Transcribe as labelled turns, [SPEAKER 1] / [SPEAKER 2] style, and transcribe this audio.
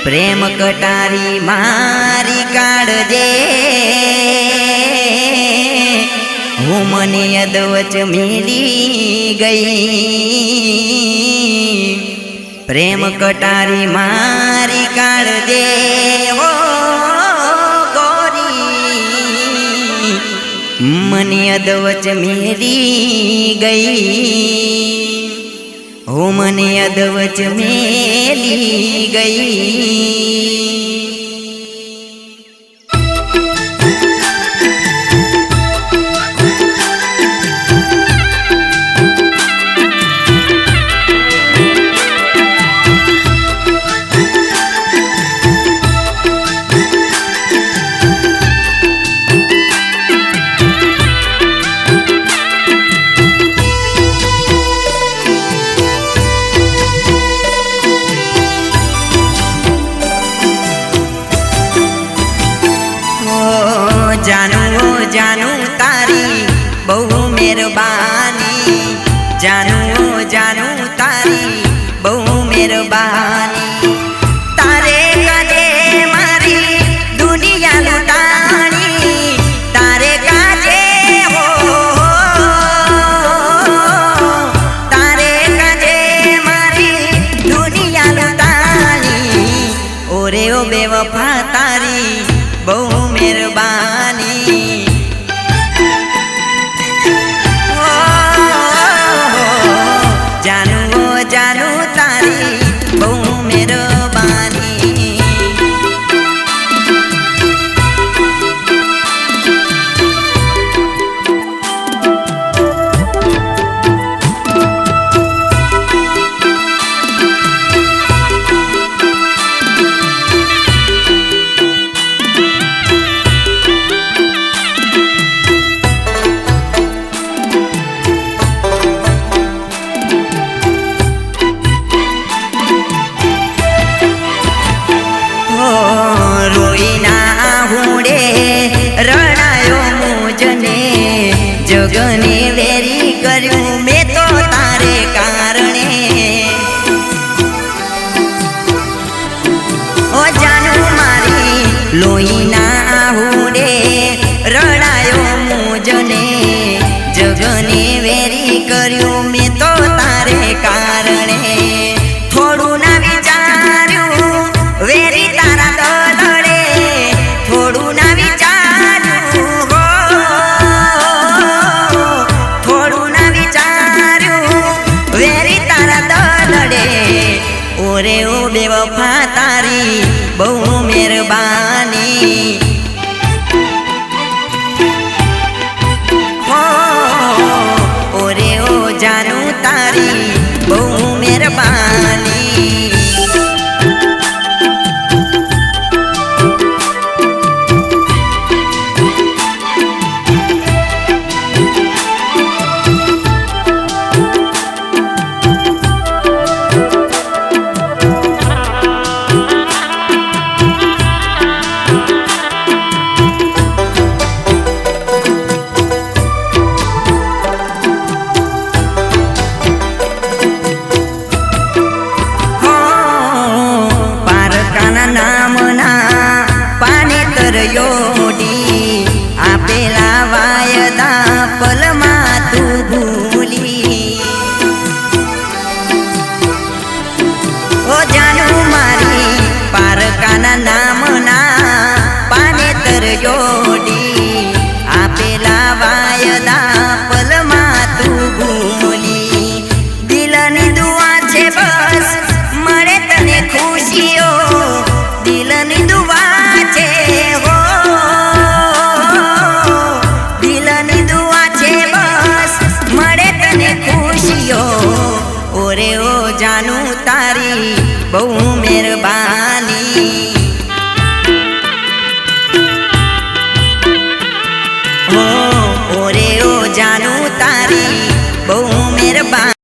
[SPEAKER 1] प्रेम कटारी मारी काढजे हूँ मने अदवच मिली गई। प्रेम कटारी मारी काढजे हो गोरी मने अदवच मिली गई। हो मने अदवच मेली गई। जानू तारी बहु मेहरबानी, जानू तारी बहु मेहरबानी। तारे काजे मारी दुनिया लुटानी, तारे काजे हो तारे काजे मारी दुनिया लुटानी। ओरे ओ बेवफा तारी बहु मेहरबानी। जानू तारी बहु मेहरबानी। रणायो मुझने जगने वेरी कर्यूं मैं तो तारे कारणे। ओ जानू मारी लोईना हुडे रणायो मुझने जगने वेरी कर्यूं मैं तो तारे कारणे। थोड़ू ना विचार्यूं वेरी तारा दलड़े, थोड़ू ना ओरे ओ बेवफा तारी बहु मेहरबानी। हो ओरे ओ जानू तारी बहु मेहरबानी। आपेला वायदा पलमा तू भूली। ओ जानू मारी पारकाना नामना पाने तर जोडी, आपेला वायदा पलमा तू भूली। दिलनी दुआ छे बस मळे तने खुशीओ, दिलनी दुआ छे हो ओरे ओ जानू तारी बहु मेहरबानी। ओ ओरे ओ जानू तारी बहु मेहरबानी।